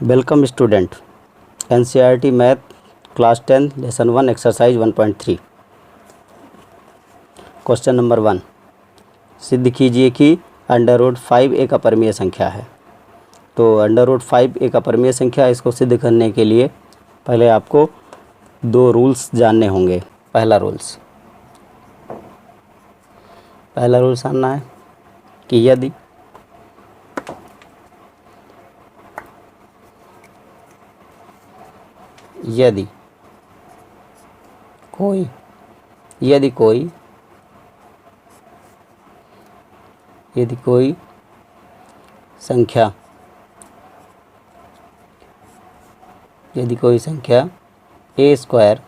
Welcome student. NCERT math class 10 lesson 1 exercise 1.3 question number 1। सिद्ध कीजिए कि √5 एक अपरिमेय संख्या है। तो √5 एक अपरिमेय संख्या है। इसको सिद्ध करने के लिए पहले आपको दो रूल्स जानने होंगे। पहला रूल्स जानना है कि यदि कोई संख्या a स्क्वायर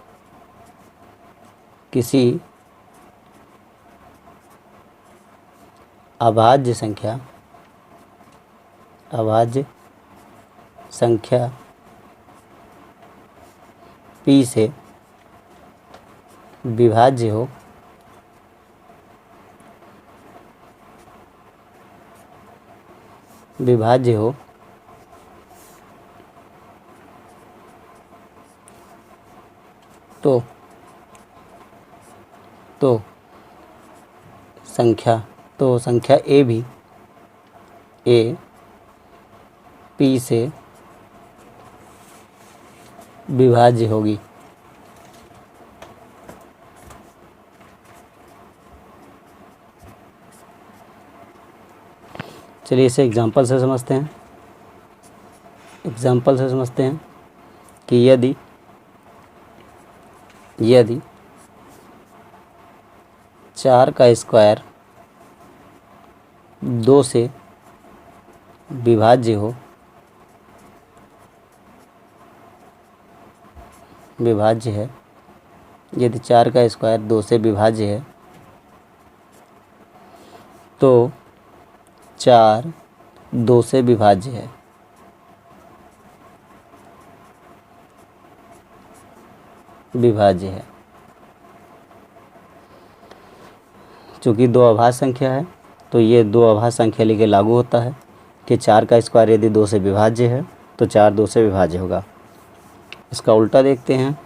किसी अभाज्य संख्या p से विभाज्य हो तो संख्या a भी p से विभाज्य होगी। चलिए इसे एग्जाम्पल से समझते हैं कि यदि 4 का स्क्वायर 2 से विभाज्य है, यदि 4 का स्क्वायर 2 से विभाज्य है तो 4 2 से विभाज्य है। चूँकि दो अभाज्य संख्या है तो ये दो अभाज्य संख्या लेके लागू होता है कि 4 का स्क्वायर यदि 2 से विभाज्य है तो 4 2 से विभाज्य होगा। इसका उल्टा देखते हैं।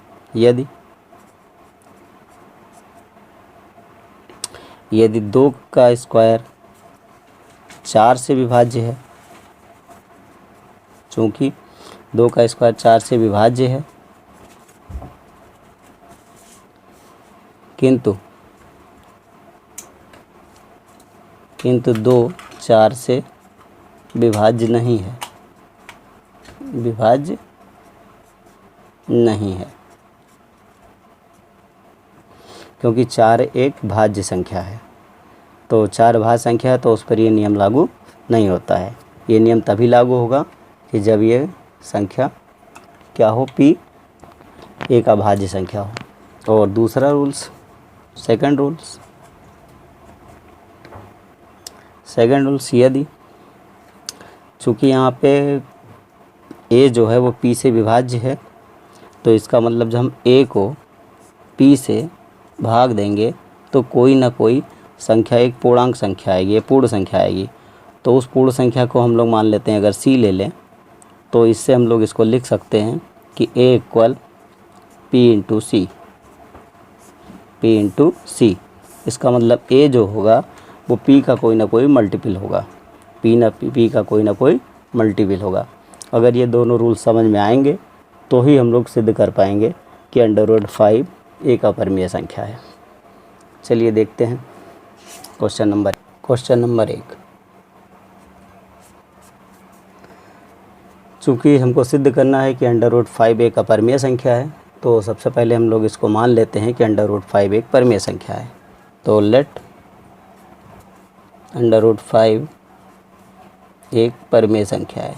यदि 2 का स्क्वायर 4 से विभाज्य है, चूँकि 2 का स्क्वायर 4 से विभाज्य है किंतु 2 4 से विभाज्य नहीं है, क्योंकि 4 एक भाज्य संख्या है। तो 4 भाज्य संख्या है तो उस पर ये नियम लागू नहीं होता है। ये नियम तभी लागू होगा कि जब ये संख्या क्या हो, p एक अभाज्य संख्या हो। और दूसरा रूल्स, सेकंड रूल्स यदि चूँकि यहाँ पे a जो है वो p से विभाज्य है तो इसका मतलब जब हम a को p से भाग देंगे तो कोई ना कोई संख्या एक पूर्णांक संख्या आएगी, पूर्ण संख्या आएगी। तो उस पूर्ण संख्या को हम लोग मान लेते हैं, अगर c ले लें तो इससे हम लोग इसको लिख सकते हैं कि a = p इंटू c। इसका मतलब a जो होगा वो p का कोई ना कोई मल्टीपल होगा। अगर ये दोनों रूल समझ में आएंगे तो ही हम लोग सिद्ध कर पाएंगे कि √5 एक अपरिमेय संख्या है। चलिए देखते हैं क्वेश्चन नंबर 1। चूँकि हमको सिद्ध करना है कि √5 एक अपरिमेय संख्या है तो सबसे पहले हम लोग इसको मान लेते हैं कि √5 एक परिमेय संख्या है। तो लेट √5 एक परिमेय संख्या है।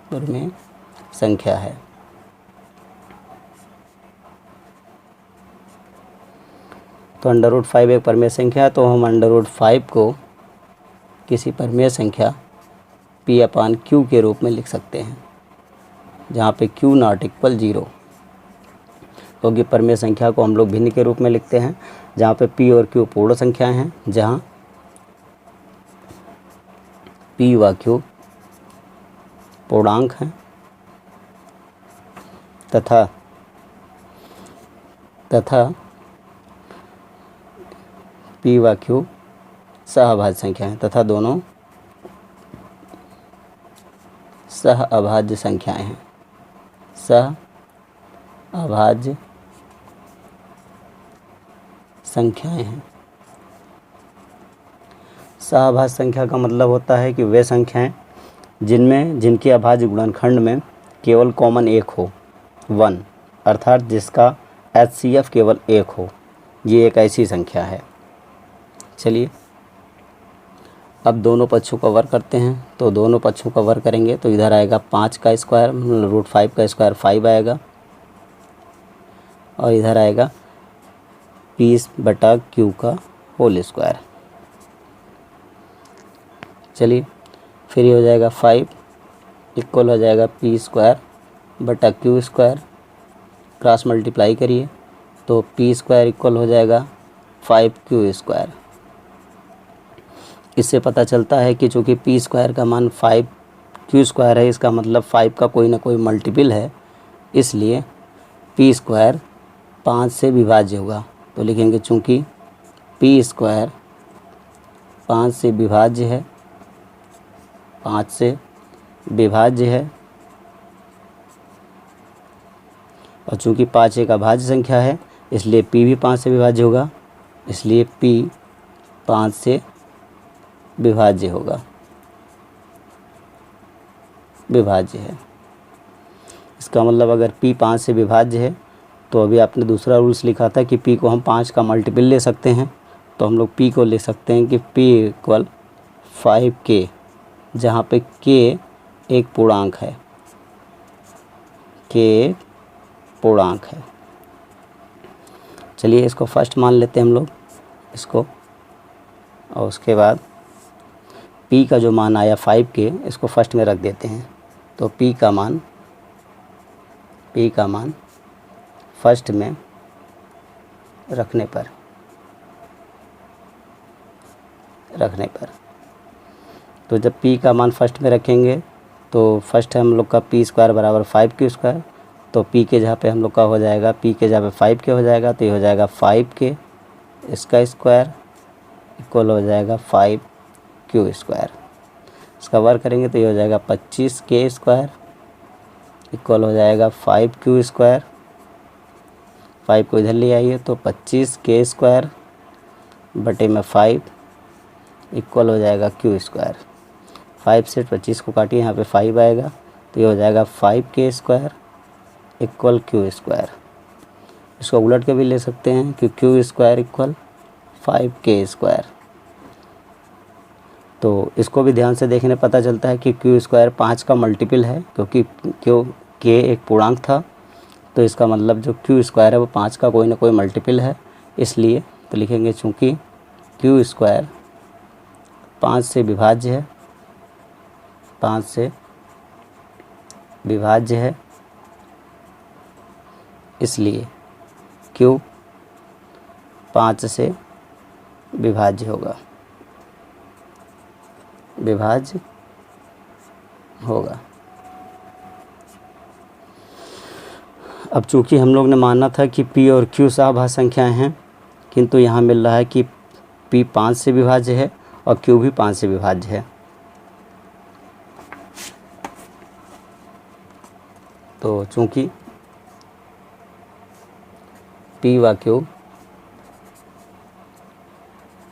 तो √5 एक परिमेय संख्या है तो हम √5 को किसी परिमेय संख्या p/q के रूप में लिख सकते हैं, जहाँ पे q ≠ 0, क्योंकि परिमेय संख्या को हम लोग भिन्न के रूप में लिखते हैं, जहाँ पे p और q पूर्ण संख्याएं हैं, जहाँ p व q पूर्णांक हैं तथा p व q सहअभाज्य संख्या हैं तथा दोनों सहअभाज्य संख्याएं हैं। सहअभाज्य संख्याएं हैं। सहअभाज्य संख्या का मतलब होता है कि वे संख्याएं जिनके अभाज्य गुणनखंड में केवल कॉमन एक हो, 1, अर्थात जिसका HCF केवल एक हो, ये एक ऐसी संख्या है। चलिए अब दोनों पक्षों का वर्ग करते हैं। तो दोनों पक्षों का वर्ग करेंगे तो इधर आएगा 5 का स्क्वायर, √5 का स्क्वायर 5 आएगा, और इधर आएगा p/q का होल स्क्वायर। चलिए फिर ये हो जाएगा 5 इक्वल हो जाएगा p²/q², क्रॉस मल्टीप्लाई करिए तो p² इक्वल हो जाएगा 5q²। इससे पता चलता है कि चूँकि p² का मान 5q² है, इसका मतलब 5 का कोई ना कोई मल्टीपल है, इसलिए p² 5 से विभाज्य होगा। तो लिखेंगे चूँकि p² 5 से विभाज्य है, 5 से विभाज्य है, और चूँकि 5 एक अभाज्य संख्या है इसलिए p भी 5 से विभाज्य होगा, इसलिए p 5 से विभाज्य होगा, विभाज्य है। इसका मतलब अगर p 5 से विभाज्य है तो अभी आपने दूसरा रूल्स लिखा था कि p को हम 5 का मल्टीपल ले सकते हैं, तो हम लोग p को ले सकते हैं कि p इक्वल 5k, जहाँ पे k एक पूर्णांक है, k पूर्णांक है। चलिए इसको फर्स्ट मान लेते हैं हम लोग इसको, और उसके बाद p का जो मान आया 5k इसको फर्स्ट में रख देते हैं। तो p का मान फर्स्ट में रखने पर तो जब p का मान फर्स्ट में रखेंगे तो फर्स्ट है हम लोग का p² बराबर 5q², तो p के जगह पे हम लोग का हो जाएगा, p के जगह पे 5k हो जाएगा, तो ये हो जाएगा 5k इसका स्क्वायर इक्वल हो जाएगा 5q²। इसका वर्क करेंगे तो ये हो जाएगा 25k² इक्वल हो जाएगा 5q²। 5 को इधर ले आइए तो 25k² बटे में 5 इक्वल हो जाएगा q²। 5 से 25 को काटिए, यहाँ पे 5 आएगा, तो ये हो जाएगा 5k² इक्वल q²। इसको उलट के भी ले सकते हैं कि q² इक्वल 5k²। तो इसको भी ध्यान से देखने पता चलता है कि q² 5 का मल्टीपल है, क्योंकि k एक पूर्णांक था, तो इसका मतलब जो q² है वो 5 का कोई ना कोई मल्टीपल है, इसलिए तो लिखेंगे चूँकि q² 5 से विभाज्य है, 5 से विभाज्य है, इसलिए q 5 से विभाज्य होगा, विभाज्य होगा। अब चूँकि हम लोग ने माना था कि p और q सहअभाज्य संख्याएं हैं, किंतु यहाँ मिल रहा है कि p 5 से विभाज्य है और q भी 5 से विभाज्य है। तो चूँकि p व q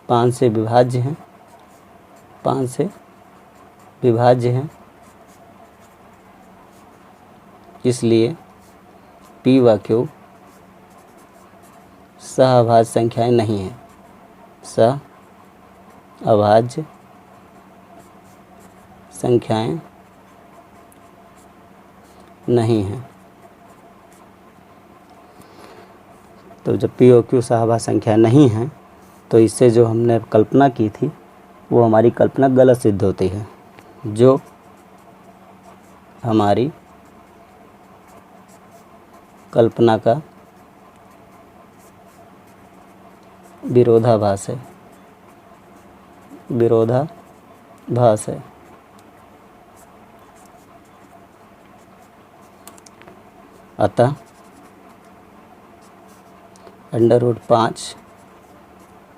5 से विभाज्य हैं, 5 से विभाज्य हैं, इसलिए p व q सहअभाज्य संख्याएं नहीं हैं, सहअभाज्य संख्याएं नहीं हैं। तो जब p और q सहअभाज्य संख्या नहीं हैं तो इससे जो हमने कल्पना की थी वो हमारी कल्पना गलत सिद्ध होती है, जो हमारी कल्पना का विरोधाभास है, विरोधाभास है। अतः √5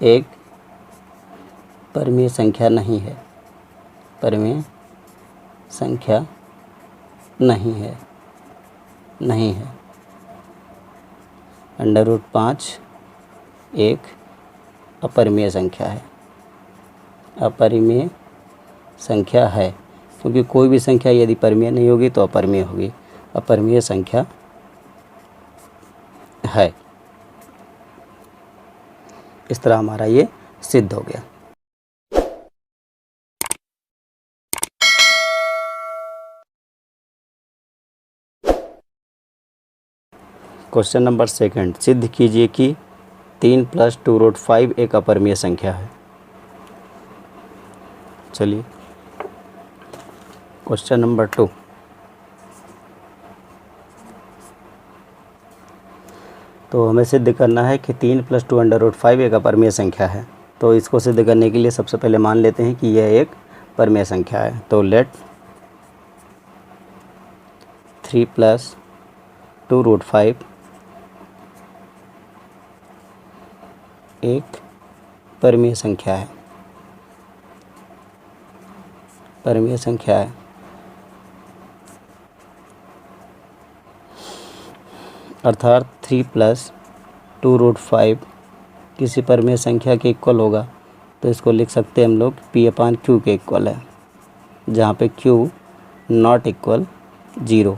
एक परिमेय संख्या नहीं है, परिमेय संख्या नहीं है, नहीं है। √5 एक अपरिमेय संख्या है, अपरिमेय संख्या है, क्योंकि कोई भी संख्या यदि परिमेय नहीं होगी तो अपरिमेय होगी, अपरिमेय संख्या है। इस तरह हमारा ये सिद्ध हो गया। क्वेश्चन नंबर 2, सिद्ध कीजिए कि 3 + 2√5 एक अपरिमेय संख्या है। चलिए क्वेश्चन नंबर 2, तो हमें सिद्ध करना है कि 3 + 2√5 एक अपरिमेय संख्या है। तो इसको सिद्ध करने के लिए सबसे पहले मान लेते हैं कि यह एक परिमेय संख्या है। तो लेट 3 + 2√5 एक परिमेय संख्या है, परिमेय संख्या है। अर्थात 3 + 2√5 किसी परिमेय संख्या के इक्वल होगा, तो इसको लिख सकते हैं हम लोग P/Q के इक्वल है, जहाँ पे Q नॉट इक्वल 0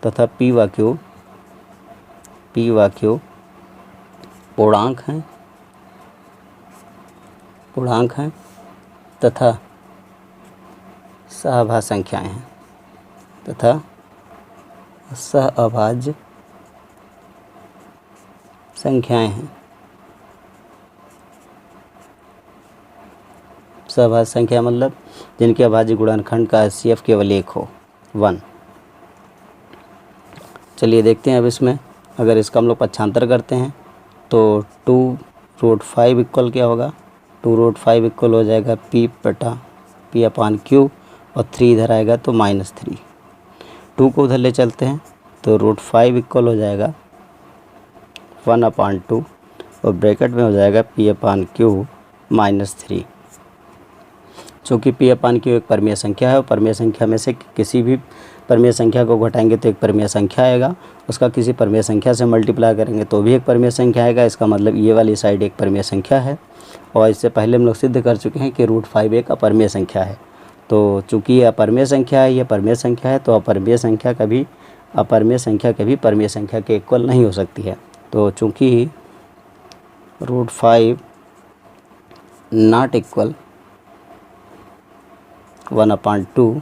तथा P व Q पूर्णांक हैं, पूर्णांक हैं तथा सहअभाज्य संख्याएं हैं, तथा सहअभाज्य संख्याएं हैं। सहअभाज्य संख्या मतलब जिनके अभाज्य गुणनखंड का HCF केवल 1 हो, 1। चलिए देखते हैं अब इसमें, अगर इसका हम लोग पक्षांतर करते हैं तो 2√5 इक्वल क्या होगा, 2√5 इक्वल हो जाएगा P/Q और 3 इधर आएगा तो -3। 2 को उधर ले चलते हैं तो √5 इक्वल हो जाएगा 1/2 और ब्रैकेट में हो जाएगा P/Q -3। चूँकि P/Q एक परिमेय संख्या है और परिमेय संख्या में से किसी भी परिमेय संख्या को घटाएंगे तो एक परिमेय संख्या आएगा, उसका किसी परिमेय संख्या से मल्टीप्लाई करेंगे तो भी एक परिमेय संख्या आएगा। इसका मतलब ये वाली साइड एक परिमेय संख्या है। और इससे पहले हम लोग सिद्ध कर चुके हैं कि √5 एक अपरिमेय संख्या है। तो चूँकि ये अपरिमेय संख्या है, ये परिमेय संख्या है, तो अपरिमेय संख्या कभी परिमेय संख्या के इक्वल नहीं हो सकती है। तो चूँकि √5 नॉट इक्वल 1/2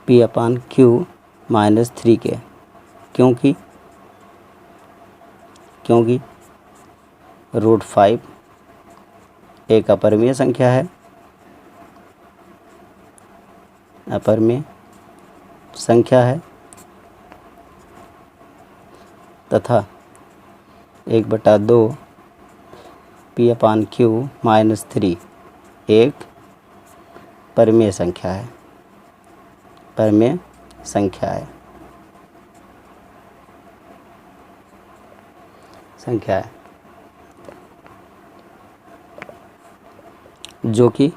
P/Q -3 के, क्योंकि √5 एक अपरिमेय संख्या है, अपरिमेय संख्या है तथा 1/2 P/Q -3 एक परिमेय संख्या है, परिमेय संख्या है, संख्या है, जो कि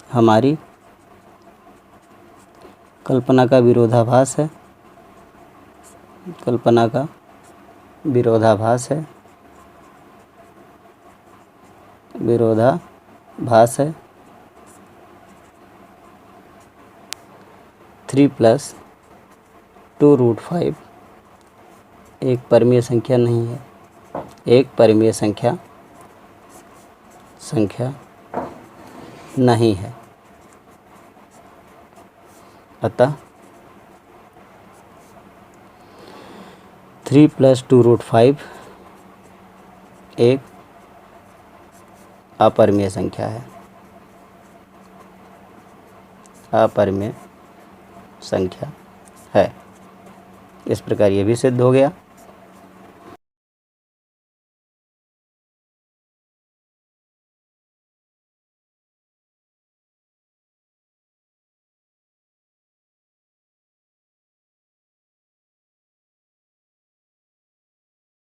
हमारी कल्पना का विरोधाभास है, कल्पना का विरोधाभास है, विरोधाभास है। 3 + 2√5 एक परिमेय संख्या नहीं है, एक परिमेय संख्या नहीं है। अतः 3 + 2√5 एक अपरिमेय संख्या है, अपरिमेय संख्या है। इस प्रकार ये भी सिद्ध हो गया।